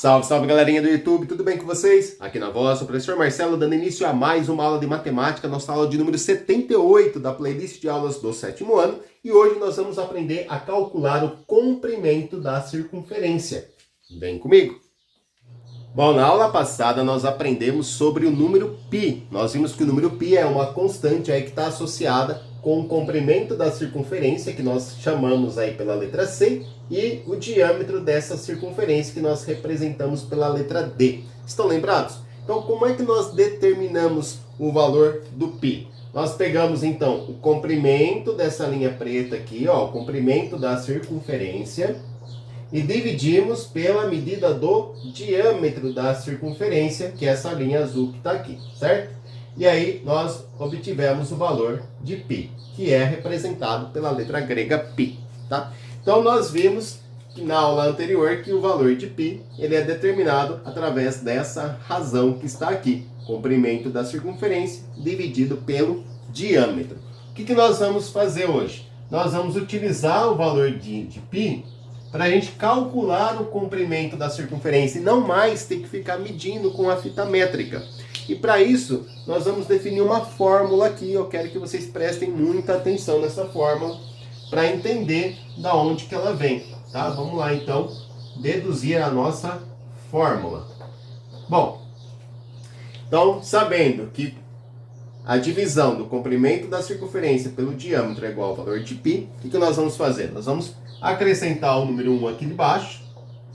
Salve, salve galerinha do YouTube, tudo bem com vocês? Aqui na voz, o professor Marcelo dando início a mais uma aula de matemática, nossa aula de número 78 da playlist de aulas do 7º ano. E hoje nós vamos aprender a calcular o comprimento da circunferência. Vem comigo! Bom, na aula passada nós aprendemos sobre o número π. Nós vimos que o número π é uma constante aí que está associada com o comprimento da circunferência, que nós chamamos aí pela letra C, e o diâmetro dessa circunferência, que nós representamos pela letra D. Estão lembrados? Então, como é que nós determinamos o valor do π? Nós pegamos, então, o comprimento dessa linha preta aqui, ó, o comprimento da circunferência, e dividimos pela medida do diâmetro da circunferência, que é essa linha azul que está aqui, certo? E aí nós obtivemos o valor de π, que é representado pela letra grega π, tá? Então nós vimos na aula anterior que o valor de π ele é determinado através dessa razão que está aqui, comprimento da circunferência dividido pelo diâmetro. O que nós vamos fazer hoje? Nós vamos utilizar o valor de π para a gente calcular o comprimento da circunferência e não mais ter que ficar medindo com a fita métrica. E para isso, nós vamos definir uma fórmula aqui. Eu quero que vocês prestem muita atenção nessa fórmula para entender da onde que ela vem, tá? Vamos lá, então, deduzir a nossa fórmula. Bom, então, sabendo que a divisão do comprimento da circunferência pelo diâmetro é igual ao valor de π, o que nós vamos fazer? Nós vamos acrescentar o número 1 aqui embaixo.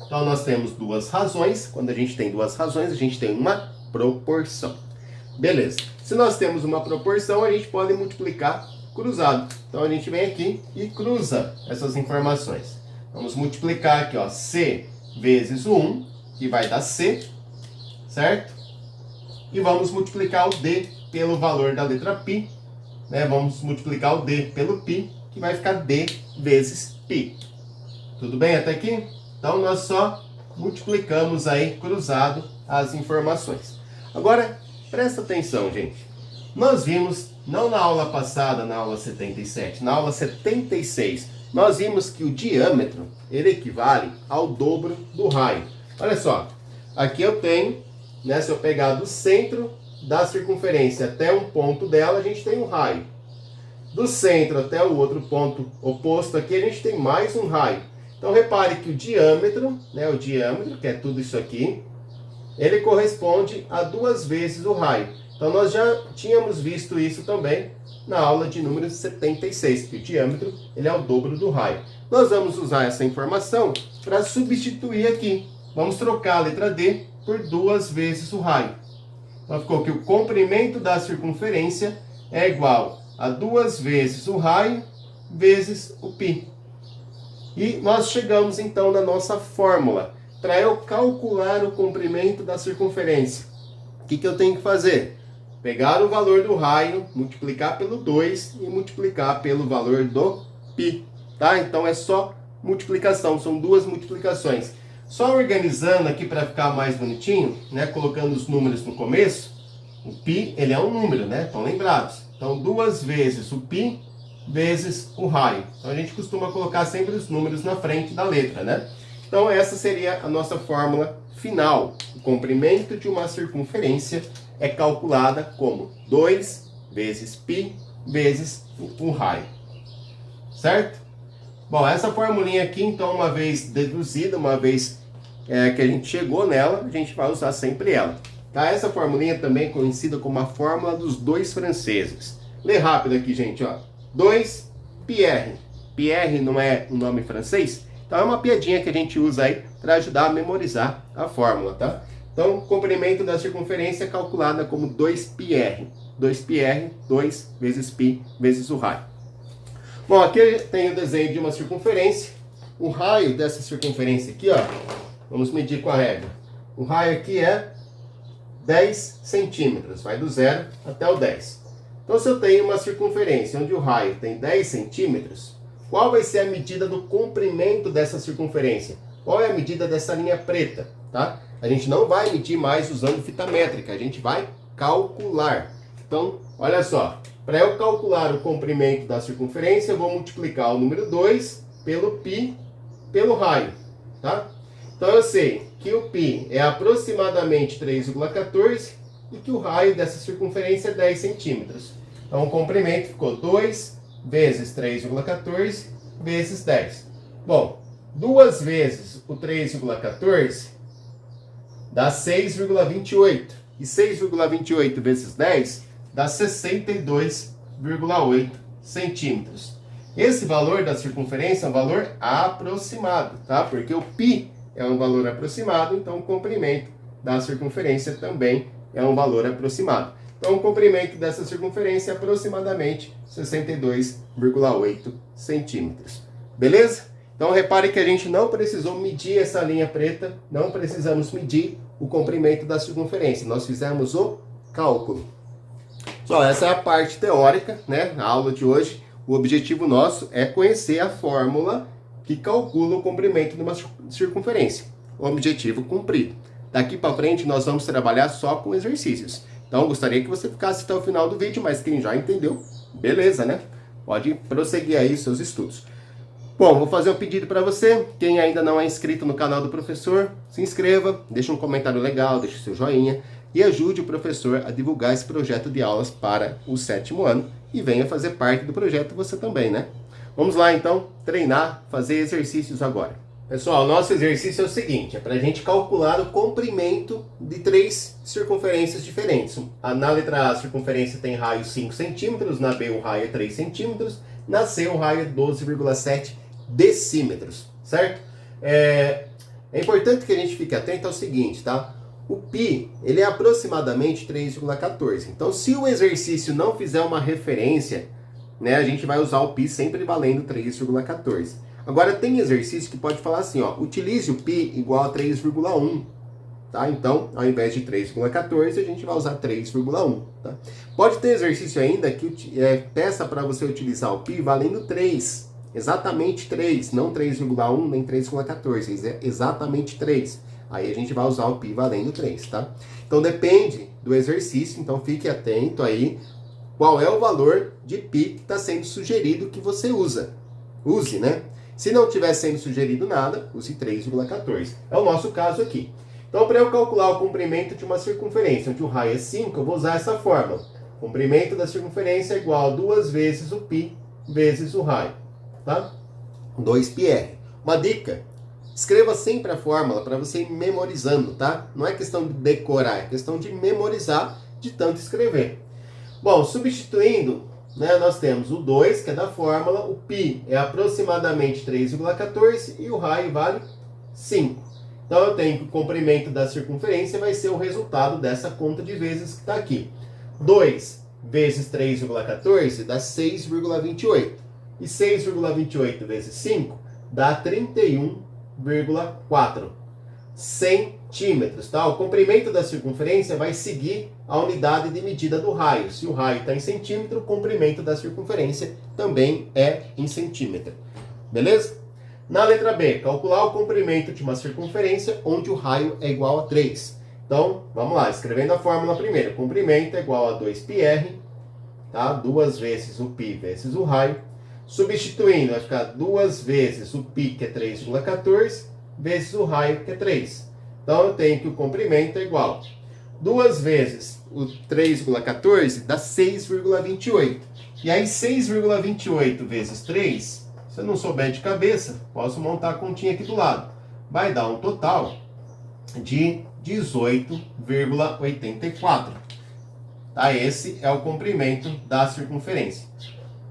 Então, nós temos duas razões. Quando a gente tem duas razões, a gente tem uma proporção. Beleza. Se nós temos uma proporção, a gente pode multiplicar cruzado. Então, a gente vem aqui e cruza essas informações. Vamos multiplicar aqui, ó, C vezes o 1, que vai dar C, certo? E vamos multiplicar o D pelo valor da letra π, né? Vamos multiplicar o D pelo π, que vai ficar D vezes π. Tudo bem até aqui? Então, nós só multiplicamos aí, cruzado, as informações. Agora, presta atenção, gente. Nós vimos, não na aula passada, na aula 77, na aula 76, nós vimos que o diâmetro, ele equivale ao dobro do raio. Olha só, aqui eu tenho, né, se eu pegar do centro da circunferência até um ponto dela, a gente tem um raio. Do centro até o outro ponto oposto aqui, a gente tem mais um raio. Então, repare que o diâmetro, né, o diâmetro, que é tudo isso aqui, ele corresponde a 2 vezes o raio. Então, nós já tínhamos visto isso também na aula de número 76, que o diâmetro ele é o dobro do raio. Nós vamos usar essa informação para substituir aqui. Vamos trocar a letra D por 2 vezes o raio. Então, ficou que o comprimento da circunferência é igual a 2 vezes o raio vezes o π. E nós chegamos então na nossa fórmula. Para eu calcular o comprimento da circunferência, o que eu tenho que fazer? Pegar o valor do raio, multiplicar pelo 2 e multiplicar pelo valor do π. Tá? Então é só multiplicação, são duas multiplicações. Só organizando aqui para ficar mais bonitinho, né? Colocando os números no começo, o π ele é um número, né? Estão lembrados? Então 2 vezes o π vezes o raio. Então a gente costuma colocar sempre os números na frente da letra, né? Então essa seria a nossa fórmula final. O comprimento de uma circunferência é calculada como 2 vezes π vezes o raio. Certo? Bom, essa formulinha aqui, então, uma vez deduzida, uma vez que a gente chegou nela, a gente vai usar sempre ela. Tá? Essa formulinha também é conhecida como a fórmula dos dois franceses. Lê rápido aqui, gente, ó. 2 Pierre. Pierre não é um nome francês? Então é uma piadinha que a gente usa aí para ajudar a memorizar a fórmula, tá? Então, o comprimento da circunferência é calculada como 2 Pierre. 2 Pierre, 2 vezes π vezes o raio. Bom, aqui tem o desenho de uma circunferência. O raio dessa circunferência aqui, ó, vamos medir com a régua. O raio aqui é 10 centímetros, vai do 0 até o 10. Então, se eu tenho uma circunferência onde o raio tem 10 centímetros, qual vai ser a medida do comprimento dessa circunferência? Qual é a medida dessa linha preta? Tá? A gente não vai medir mais usando fita métrica, a gente vai calcular. Então, olha só, para eu calcular o comprimento da circunferência, eu vou multiplicar o número 2 pelo π pelo raio. Tá? Então eu sei que o π é aproximadamente 3,14 e que o raio dessa circunferência é 10 centímetros. Então o comprimento ficou 2 vezes 3,14 vezes 10. Bom, 2 vezes o 3,14 dá 6,28. E 6,28 vezes 10 dá 62,8 centímetros. Esse valor da circunferência é um valor aproximado, tá? Porque o π é um valor aproximado, então o comprimento da circunferência também é um valor aproximado. Então o comprimento dessa circunferência é aproximadamente 62,8 centímetros. Beleza? Então repare que a gente não precisou medir essa linha preta, não precisamos medir o comprimento da circunferência. Nós fizemos o cálculo. Só essa é a parte teórica, né? Na aula de hoje, o objetivo nosso é conhecer a fórmula que calcula o comprimento de uma circunferência. O objetivo cumprido. Daqui para frente nós vamos trabalhar só com exercícios. Então gostaria que você ficasse até o final do vídeo, mas quem já entendeu, beleza, né? Pode prosseguir aí os seus estudos. Bom, vou fazer um pedido para você. Quem ainda não é inscrito no canal do professor, se inscreva, deixe um comentário legal, deixe seu joinha e ajude o professor a divulgar esse projeto de aulas para o 7º ano e venha fazer parte do projeto você também, né? Vamos lá então, treinar, fazer exercícios agora. Pessoal, nosso exercício é o seguinte, é para a gente calcular o comprimento de 3 circunferências diferentes. Na letra A, a circunferência tem raio 5 centímetros, na B o raio é 3 centímetros, na C o raio é 12,7 decímetros, certo? É importante que a gente fique atento ao seguinte, tá? O π, ele é aproximadamente 3,14. Então, se o exercício não fizer uma referência, né, a gente vai usar o π sempre valendo 3,14. Agora, tem exercício que pode falar assim, ó, utilize o π igual a 3,1. Tá? Então, ao invés de 3,14, a gente vai usar 3,1. Tá? Pode ter exercício ainda que peça para você utilizar o π valendo 3. Exatamente 3, não 3,1 nem 3,14, é exatamente 3. Aí a gente vai usar o π valendo 3, tá? Então depende do exercício, então fique atento aí qual é o valor de π que está sendo sugerido que você use, né? Se não estiver sendo sugerido nada, use 3,14. É o nosso caso aqui. Então para eu calcular o comprimento de uma circunferência, onde o raio é 5, eu vou usar essa fórmula. Comprimento da circunferência é igual a 2 vezes o π vezes o raio. Tá? 2πr. Uma dica, escreva sempre a fórmula para você ir memorizando, tá? Não é questão de decorar, é questão de memorizar de tanto escrever. Bom, substituindo, né, nós temos o 2, que é da fórmula, o π é aproximadamente 3,14 e o raio vale 5. Então eu tenho que o comprimento da circunferência vai ser o resultado dessa conta de vezes que está aqui. 2 vezes 3,14 dá 6,28. E 6,28 vezes 5 dá 31,4 centímetros. Tá? O comprimento da circunferência vai seguir a unidade de medida do raio. Se o raio está em centímetro, o comprimento da circunferência também é em centímetro. Beleza? Na letra B, calcular o comprimento de uma circunferência onde o raio é igual a 3. Então, vamos lá, escrevendo a fórmula primeiro. Comprimento é igual a 2πr, tá? 2 vezes o π vezes o raio. Substituindo, vai ficar 2 vezes o π, que é 3,14, vezes o raio, que é 3. Então, eu tenho que o comprimento é igual. 2 vezes o 3,14 dá 6,28. E aí, 6,28 vezes 3, se eu não souber de cabeça, posso montar a continha aqui do lado. Vai dar um total de 18,84. Tá? Esse é o comprimento da circunferência.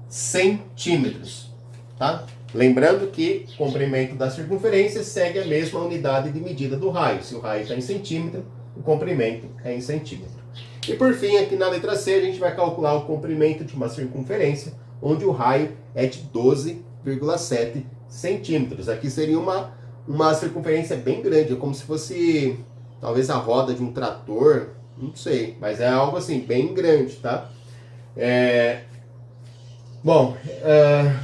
Centímetros, tá? Lembrando que o comprimento da circunferência segue a mesma unidade de medida do raio. Se o raio está em centímetro, o comprimento é em centímetro. E por fim, aqui na letra C, a gente vai calcular o comprimento de uma circunferência onde o raio é de 12,7 centímetros. Aqui seria uma circunferência bem grande, é como se fosse talvez a roda de um trator, não sei, mas é algo assim, bem grande, tá? Bom,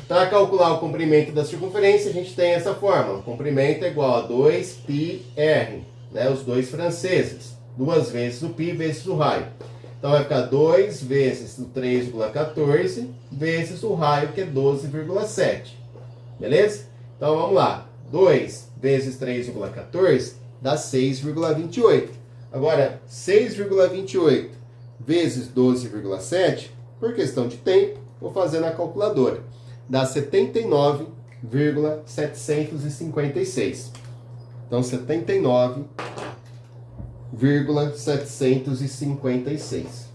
para calcular o comprimento da circunferência, a gente tem essa fórmula. O comprimento é igual a 2πr, né, os dois franceses. 2 vezes o π vezes o raio. Então vai ficar 2 vezes o 3,14 vezes o raio, que é 12,7. Beleza? Então vamos lá. 2 vezes 3,14 dá 6,28. Agora, 6,28 vezes 12,7, por questão de tempo, vou fazer na calculadora. Dá 79,756. Então, 79,756.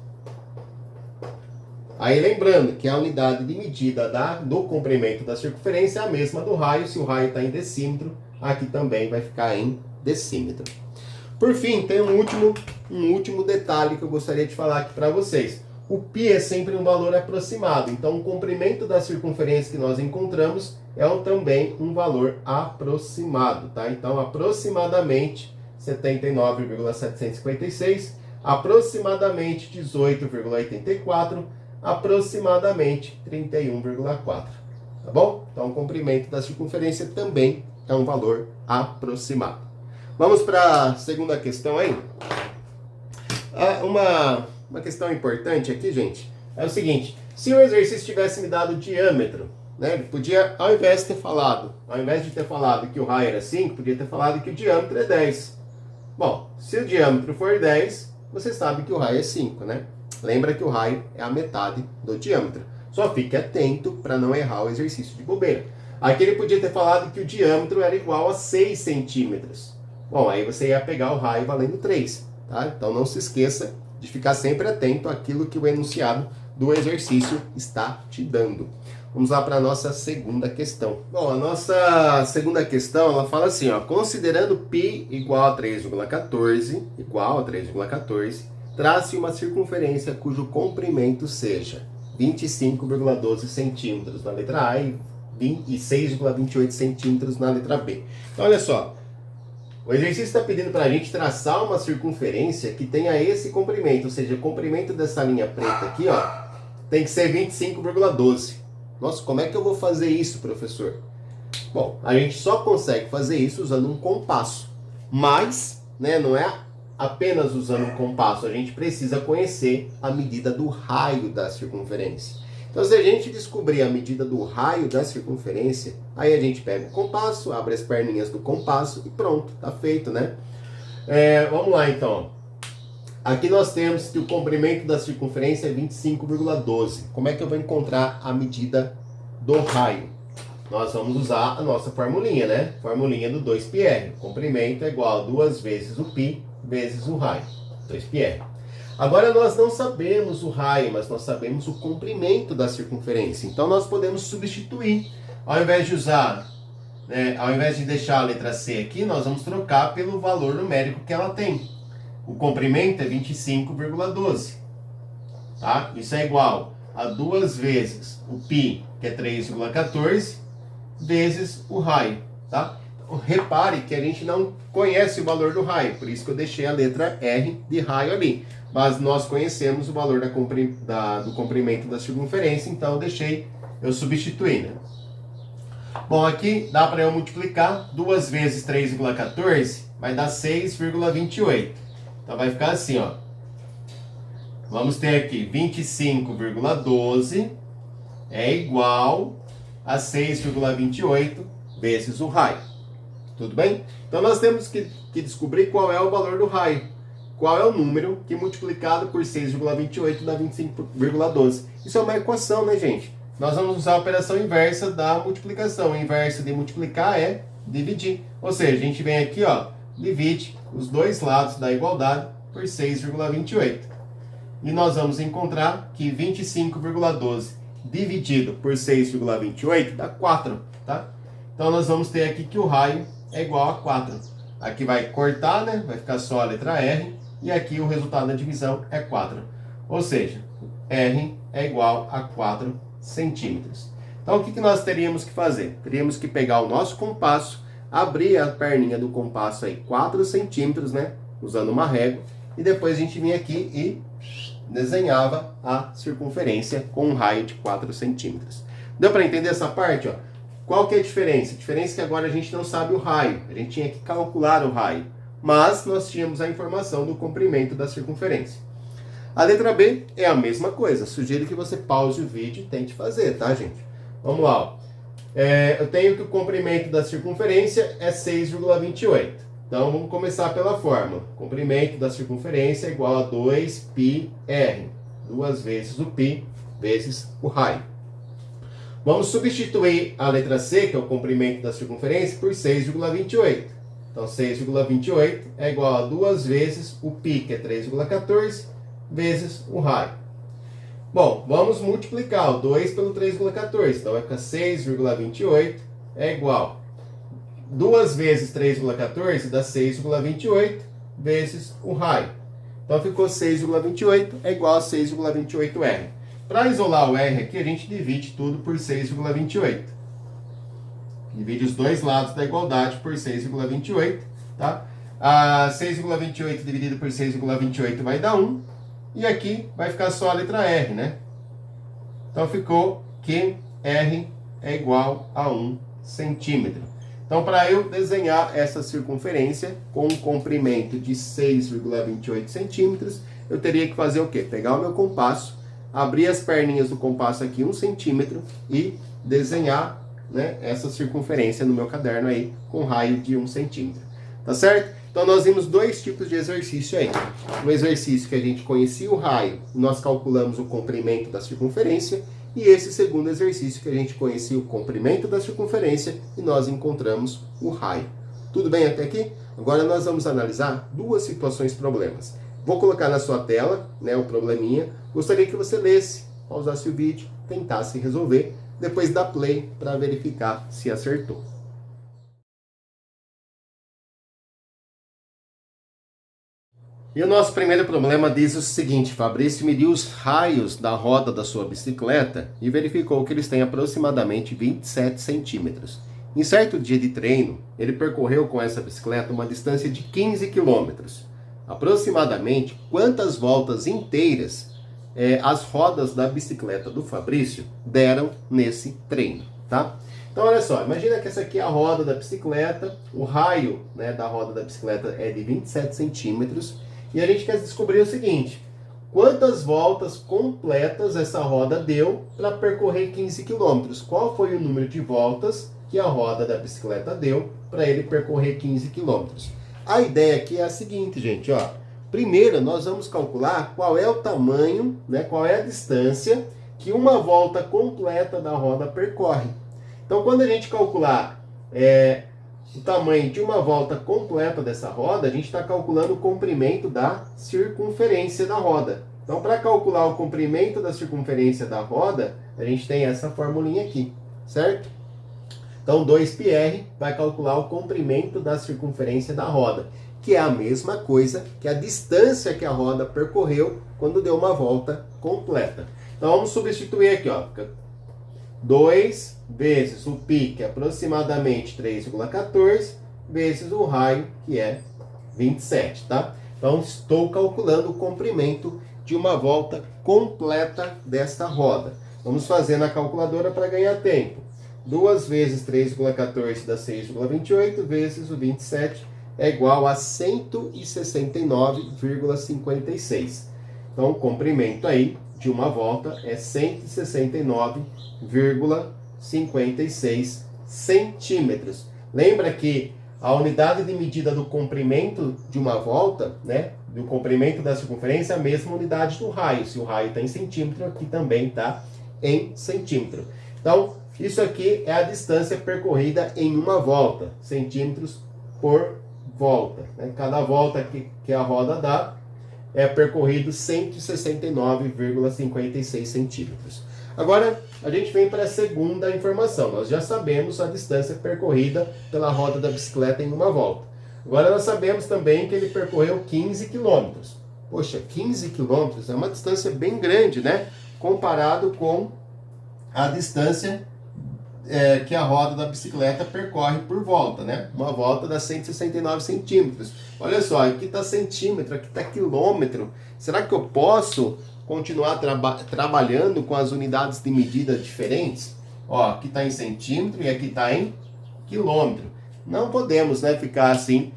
Aí lembrando que a unidade de medida do comprimento da circunferência é a mesma do raio. Se o raio está em decímetro, aqui também vai ficar em decímetro. Por fim, tem um último detalhe que eu gostaria de falar aqui para vocês. O π é sempre um valor aproximado, então o comprimento da circunferência que nós encontramos é também um valor aproximado, tá? Então, aproximadamente 79,756, aproximadamente 18,84, aproximadamente 31,4, tá bom? Então, o comprimento da circunferência também é um valor aproximado. Vamos para a segunda questão aí. Uma questão importante aqui, gente, é o seguinte: se o exercício tivesse me dado o diâmetro, né, ele podia, ao invés de ter falado que o raio era 5, podia ter falado que o diâmetro é 10. Bom, se o diâmetro for 10, você sabe que o raio é 5, né? Lembra que o raio é a metade do diâmetro. Só fique atento para não errar o exercício de bobeira. Aqui ele podia ter falado que o diâmetro era igual a 6 centímetros. Bom, aí você ia pegar o raio valendo 3, tá? Então não se esqueça de ficar sempre atento àquilo que o enunciado do exercício está te dando. Vamos lá para a nossa segunda questão. Bom, a nossa segunda questão, ela fala assim, ó: considerando π igual a 3,14, trace uma circunferência cujo comprimento seja 25,12 centímetros na letra A e 6,28 centímetros na letra B. Então, olha só. O exercício está pedindo para a gente traçar uma circunferência que tenha esse comprimento, ou seja, o comprimento dessa linha preta aqui, ó, tem que ser 25,12. Nossa, como é que eu vou fazer isso, professor? Bom, a gente só consegue fazer isso usando um compasso. Mas, né, não é apenas usando um compasso, a gente precisa conhecer a medida do raio da circunferência. Então, se a gente descobrir a medida do raio da circunferência, aí a gente pega o compasso, abre as perninhas do compasso e pronto, tá feito, né? Vamos lá, então. Aqui nós temos que o comprimento da circunferência é 25,12. Como é que eu vou encontrar a medida do raio? Nós vamos usar a nossa formulinha, né? Formulinha do 2πr. O comprimento é igual a 2 vezes o π vezes o raio. 2πr. Agora nós não sabemos o raio, mas nós sabemos o comprimento da circunferência. Então nós podemos substituir. Ao invés de deixar a letra C aqui, nós vamos trocar pelo valor numérico que ela tem. O comprimento é 25,12. Tá? Isso é igual a 2 vezes o π, que é 3,14, vezes o raio. Tá? Então, repare que a gente não conhece o valor do raio, por isso que eu deixei a letra R de raio ali. Mas nós conhecemos o valor do comprimento da circunferência, então eu substituí, né? Bom, aqui dá para eu multiplicar 2 vezes 3,14, vai dar 6,28. Então vai ficar assim, ó. Vamos ter aqui 25,12 é igual a 6,28 vezes o raio. Tudo bem? Então nós temos que descobrir qual é o valor do raio. Qual é o número que multiplicado por 6,28 dá 25,12. Isso é uma equação, né, gente? Nós vamos usar a operação inversa da multiplicação. O inverso de multiplicar é dividir. Ou seja, a gente vem aqui, ó, divide os dois lados da igualdade por 6,28. E nós vamos encontrar que 25,12 dividido por 6,28 dá 4, tá? Então nós vamos ter aqui que o raio é igual a 4. Aqui vai cortar, né? Vai ficar só a letra R. E aqui o resultado da divisão é 4. Ou seja, R é igual a 4 centímetros. Então, o que nós teríamos que fazer? Teríamos que pegar o nosso compasso, abrir a perninha do compasso aí 4 centímetros, né? Usando uma régua. E depois a gente vinha aqui e desenhava a circunferência com um raio de 4 centímetros. Deu para entender essa parte, ó? Qual que é a diferença? A diferença é que agora a gente não sabe o raio. A gente tinha que calcular o raio. Mas nós tínhamos a informação do comprimento da circunferência. A letra B é a mesma coisa. Sugiro que você pause o vídeo e tente fazer, tá, gente? Vamos lá, ó. Eu tenho que o comprimento da circunferência é 6,28. Então, vamos começar pela fórmula. Comprimento da circunferência é igual a 2πr. 2 vezes o π vezes o raio. Vamos substituir a letra C, que é o comprimento da circunferência, por 6,28. Então, 6,28 é igual a 2 vezes o π, que é 3,14, vezes o raio. Bom, vamos multiplicar o 2 pelo 3,14. Então, vai ficar 6,28 é igual a 2 vezes 3,14 dá 6,28 vezes o raio. Então, ficou 6,28 é igual a 6,28R. Para isolar o R aqui, a gente divide tudo por 6,28. Divide os dois lados da igualdade por 6,28, tá? 6,28 dividido por 6,28 vai dar 1. E aqui vai ficar só a letra R, né? Então, ficou que R é igual a 1 centímetro. Então, para eu desenhar essa circunferência com um comprimento de 6,28 centímetros, eu teria que fazer o quê? Pegar o meu compasso, abrir as perninhas do compasso aqui 1 centímetro e desenhar, né, essa circunferência no meu caderno aí com raio de 1 centímetro. Tá certo? Então, nós vimos dois tipos de exercício aí. Um exercício que a gente conhecia o raio, nós calculamos o comprimento da circunferência, e esse segundo exercício que a gente conhecia o comprimento da circunferência e nós encontramos o raio. Tudo bem até aqui? Agora nós vamos analisar duas situações problemas. Vou colocar na sua tela, né, o probleminha. Gostaria que você lesse, pausasse o vídeo, tentasse resolver, depois dá play para verificar se acertou. E o nosso primeiro problema diz o seguinte: Fabrício mediu os raios da roda da sua bicicleta e verificou que eles têm aproximadamente 27 centímetros. Em certo dia de treino, ele percorreu com essa bicicleta uma distância de 15 quilômetros. Aproximadamente quantas voltas inteiras as rodas da bicicleta do Fabrício deram nesse treino, tá? Então, olha só, imagina que essa aqui é a roda da bicicleta, o raio, né, da roda da bicicleta é de 27 centímetros, e a gente quer descobrir o seguinte: quantas voltas completas essa roda deu para percorrer 15 quilômetros? Qual foi o número de voltas que a roda da bicicleta deu para ele percorrer 15 quilômetros? A ideia aqui é a seguinte, gente, ó. Primeiro, nós vamos calcular qual é o tamanho, né, qual é a distância que uma volta completa da roda percorre. Então, quando a gente calcular o tamanho de uma volta completa dessa roda, a gente está calculando o comprimento da circunferência da roda. Então, para calcular o comprimento da circunferência da roda, a gente tem essa formulinha aqui, certo? Então, 2πr vai calcular o comprimento da circunferência da roda, que é a mesma coisa que a distância que a roda percorreu quando deu uma volta completa. Então, vamos substituir aqui, ó. 2 vezes o π, que é aproximadamente 3,14, vezes o raio, que é 27, tá? Então, estou calculando o comprimento de uma volta completa desta roda. Vamos fazer na calculadora para ganhar tempo. 2 vezes 3,14 dá 6,28, vezes o 27 é igual a 169,56. Então, o comprimento aí de uma volta é 169,56 centímetros. Lembra que a unidade de medida do comprimento de uma volta, né, do comprimento da circunferência, é a mesma unidade do raio. Se o raio está em centímetro, aqui também está em centímetro. Então, isso aqui é a distância percorrida em uma volta, centímetros por volta, né? Cada volta que a roda dá é percorrido 169,56 centímetros. Agora, a gente vem para a segunda informação. Nós já sabemos a distância percorrida pela roda da bicicleta em uma volta. Agora, nós sabemos também que ele percorreu 15 quilômetros. Poxa, 15 quilômetros é uma distância bem grande, né? Comparado com a distância que a roda da bicicleta percorre por volta, né? Uma volta dá 169 centímetros. Olha só, aqui está centímetro, aqui está quilômetro. Será que eu posso continuar trabalhando com as unidades de medida diferentes? Ó, aqui está em centímetro e aqui está em quilômetro. Não podemos, né, ficar assim,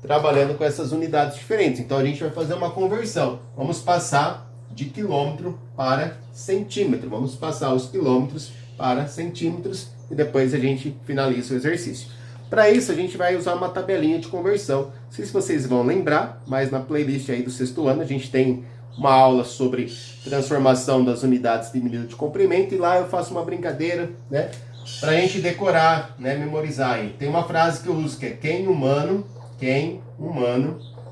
trabalhando com essas unidades diferentes. Então, a gente vai fazer uma conversão. Vamos passar de quilômetro para centímetro. Vamos passar os quilômetros para centímetros e depois a gente finaliza o exercício. Para isso, a gente vai usar uma tabelinha de conversão. Não sei se vocês vão lembrar, mas na playlist aí do sexto ano a gente tem uma aula sobre transformação das unidades de medida de comprimento e lá eu faço uma brincadeira, né? Para a gente decorar, né, memorizar aí. Tem uma frase que eu uso que é quem humano,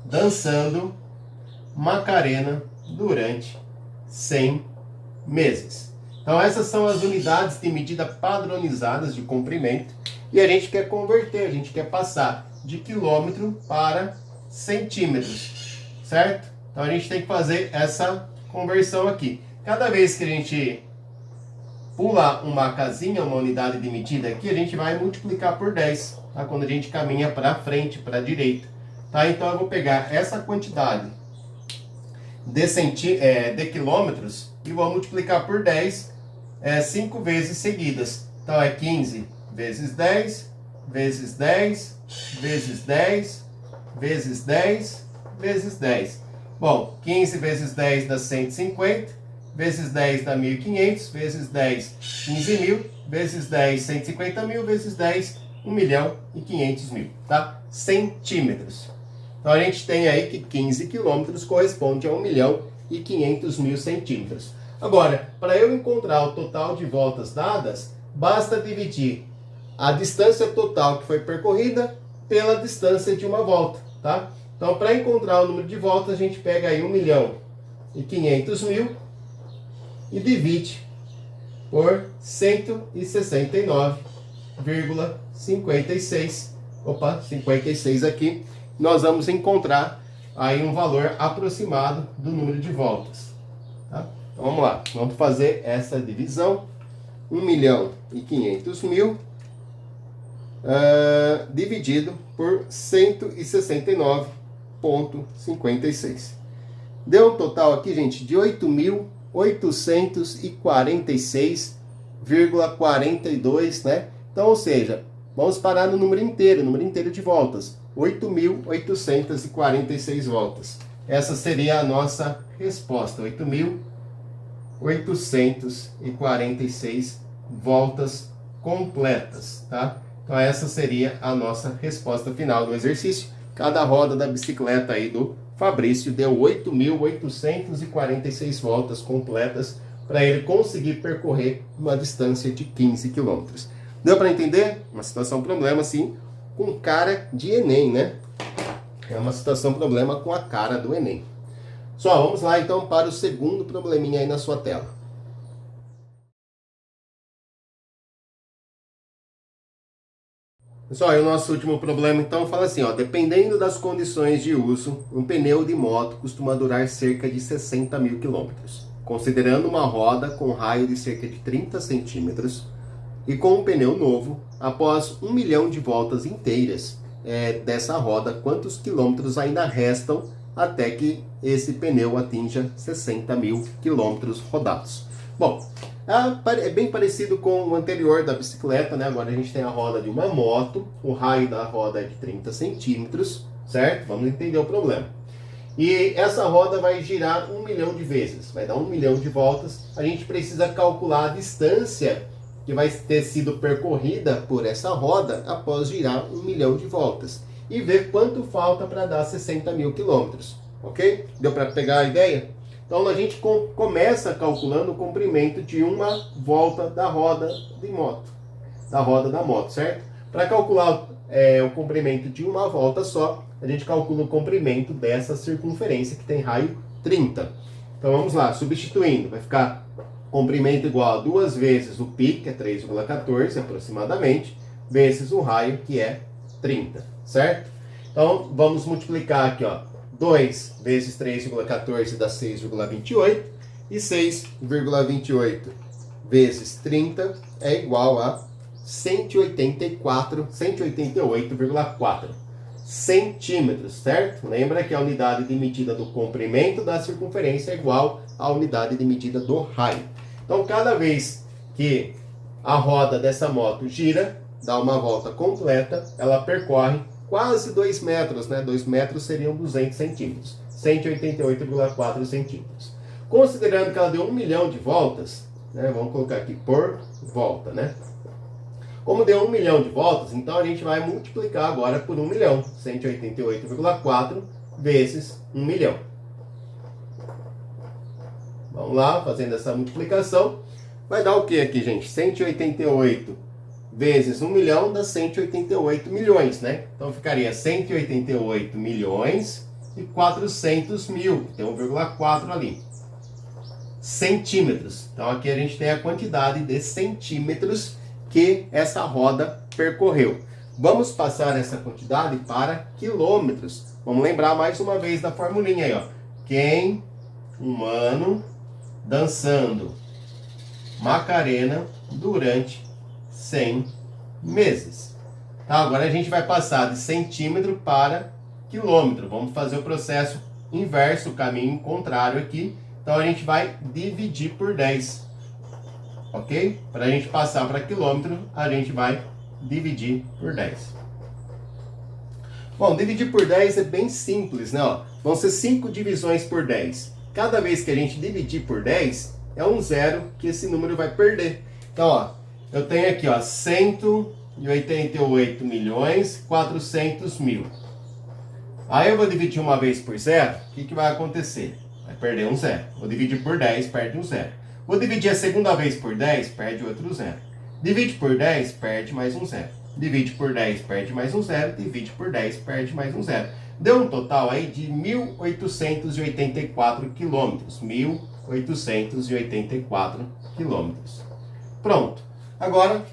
dançando Macarena durante 100 meses. Então essas são as unidades de medida padronizadas de comprimento e a gente quer converter, a gente quer passar de quilômetro para centímetros, certo? Então a gente tem que fazer essa conversão aqui. Cada vez que a gente pula uma casinha, uma unidade de medida aqui, a gente vai multiplicar por 10, tá? Quando a gente caminha para frente, para a direita. Tá? Então eu vou pegar essa quantidade de quilômetros e vou multiplicar por 10 5 vezes seguidas. Então é 15 vezes 10, vezes 10, vezes 10, vezes 10, vezes 10. Bom, 15 vezes 10 dá 150, vezes 10 dá 1.500, vezes 10, 15.000, vezes 10, 150.000, vezes 10, 1.500.000, tá? Centímetros. Então a gente tem aí que 15 quilômetros corresponde a 1.500.000 centímetros. Agora, para eu encontrar o total de voltas dadas, basta dividir a distância total que foi percorrida pela distância de uma volta, tá? Então, para encontrar o número de voltas, a gente pega aí 1.500.000 e divide por 169,56. Opa, 56 aqui. Nós vamos encontrar aí um valor aproximado do número de voltas. Tá? Então vamos lá, vamos fazer essa divisão. 1.500.000 dividido por 169,56. Deu um total aqui, gente, de 8.846,42, né? Então, ou seja, vamos parar no número inteiro de voltas. 8.846 voltas. Essa seria a nossa resposta. 8.846 voltas completas, tá? Então essa seria a nossa resposta final do exercício. Cada roda da bicicleta aí do Fabrício deu 8.846 voltas completas para ele conseguir percorrer uma distância de 15 quilômetros. Deu para entender? Uma situação problema, sim, com cara de Enem, né? É uma situação problema com a cara do Enem. Só, vamos lá então para o segundo probleminha aí na sua tela. Pessoal, o nosso último problema então fala assim, ó, dependendo das condições de uso, um pneu de moto costuma durar cerca de 60.000 quilômetros. Considerando uma roda com raio de cerca de 30 centímetros e com um pneu novo, após 1 milhão de voltas inteiras dessa roda, quantos quilômetros ainda restam até que esse pneu atinja 60.000 quilômetros rodados? Bom, é bem parecido com o anterior da bicicleta, né? Agora a gente tem a roda de uma moto, o raio da roda é de 30 centímetros, certo? Vamos entender o problema. E essa roda vai girar 1 milhão de vezes, vai dar 1 milhão de voltas. A gente precisa calcular a distância que vai ter sido percorrida por essa roda após girar 1 milhão de voltas. E ver quanto falta para dar 60.000 quilômetros, ok? Deu para pegar a ideia? Então a gente começa calculando o comprimento de uma volta da roda de moto, da roda da moto, certo? Para calcular o comprimento de uma volta só, a gente calcula o comprimento dessa circunferência que tem raio 30. Então vamos lá, substituindo, vai ficar comprimento igual a 2 vezes o π, que é 3,14 aproximadamente, vezes o raio, que é 30, certo? Então vamos multiplicar aqui, ó. 2 vezes 3,14 dá 6,28 e 6,28 vezes 30 é igual a 188,4 centímetros, certo? Lembra que a unidade de medida do comprimento da circunferência é igual à unidade de medida do raio. Então, cada vez que a roda dessa moto gira, dá uma volta completa, ela percorre quase 2 metros, né? 2 metros seriam 200 centímetros. 188,4 centímetros. Considerando que ela deu 1 milhão de voltas, né? Vamos colocar aqui por volta, né? Como deu 1 milhão de voltas, então a gente vai multiplicar agora por 1 milhão. 188,4 vezes 1 milhão. Vamos lá, fazendo essa multiplicação. Vai dar o que aqui, gente? 188 vezes 1 milhão dá 188 milhões, né? Então ficaria 188 milhões e 400 mil. Tem 1,4 ali. Centímetros. Então aqui a gente tem a quantidade de centímetros que essa roda percorreu. Vamos passar essa quantidade para quilômetros. Vamos lembrar mais uma vez da formulinha aí, ó. Quem humano dançando Macarena durante 100 meses. Tá, agora a gente vai passar de centímetro para quilômetro. Vamos fazer o processo inverso, o caminho contrário aqui. Então a gente vai dividir por 10. Ok? Para a gente passar para quilômetro, a gente vai dividir por 10. Bom, dividir por 10 é bem simples, né? Ó, vão ser 5 divisões por 10. Cada vez que a gente dividir por 10, é um zero que esse número vai perder. Então, ó, eu tenho aqui, ó, 188 milhões 400 mil. Aí eu vou dividir uma vez por zero, o que vai acontecer? Vai perder um zero. Vou dividir por 10, perde um zero. Vou dividir a segunda vez por 10, perde outro zero. Divide por 10, perde mais um zero. Divide por 10, perde mais um zero. Divide por 10, perde mais um zero. Deu um total aí de 1.884 quilômetros. 1.884 quilômetros. Pronto. Agora,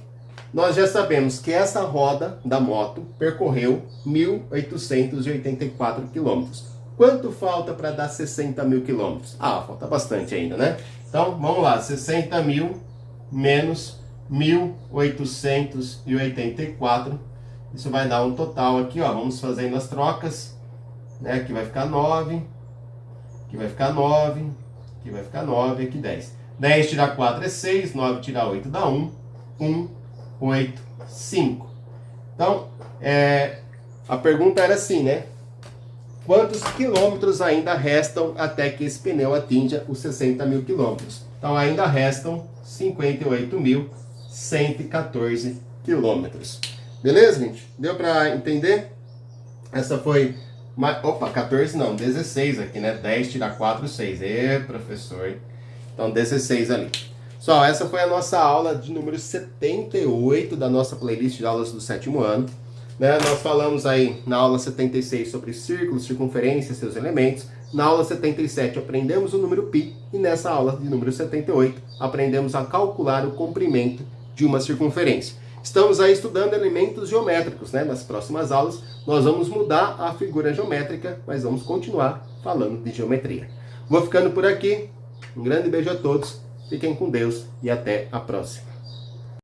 nós já sabemos que essa roda da moto percorreu 1.884 quilômetros. Quanto falta para dar 60 mil quilômetros? Ah, falta bastante ainda, né? Então, vamos lá. 60 mil menos 1.884. Isso vai dar um total aqui, ó. Vamos fazendo as trocas. Né? Aqui vai ficar 9. Aqui vai ficar 9. Aqui vai ficar 9. Aqui 10. 10 tirar 4 é 6. 9 tirar 8 dá 1. 1, 8, 5. Então, a pergunta era assim, né? Quantos quilômetros ainda restam até que esse pneu atinja os 60 mil quilômetros? Então, ainda restam 58.114 quilômetros. Beleza, gente? Deu para entender? Essa foi... Opa, 14 não, 16 aqui, né? 10 tirar 4, 6. Professor. Então, 16 ali. Pessoal, essa foi a nossa aula de número 78 da nossa playlist de aulas do 7º ano. Né? Nós falamos aí na aula 76 sobre círculos, circunferência, seus elementos. Na aula 77 aprendemos o número π e nessa aula de número 78 aprendemos a calcular o comprimento de uma circunferência. Estamos aí estudando elementos geométricos, né? Nas próximas aulas nós vamos mudar a figura geométrica, mas vamos continuar falando de geometria. Vou ficando por aqui. Um grande beijo a todos, fiquem com Deus e até a próxima.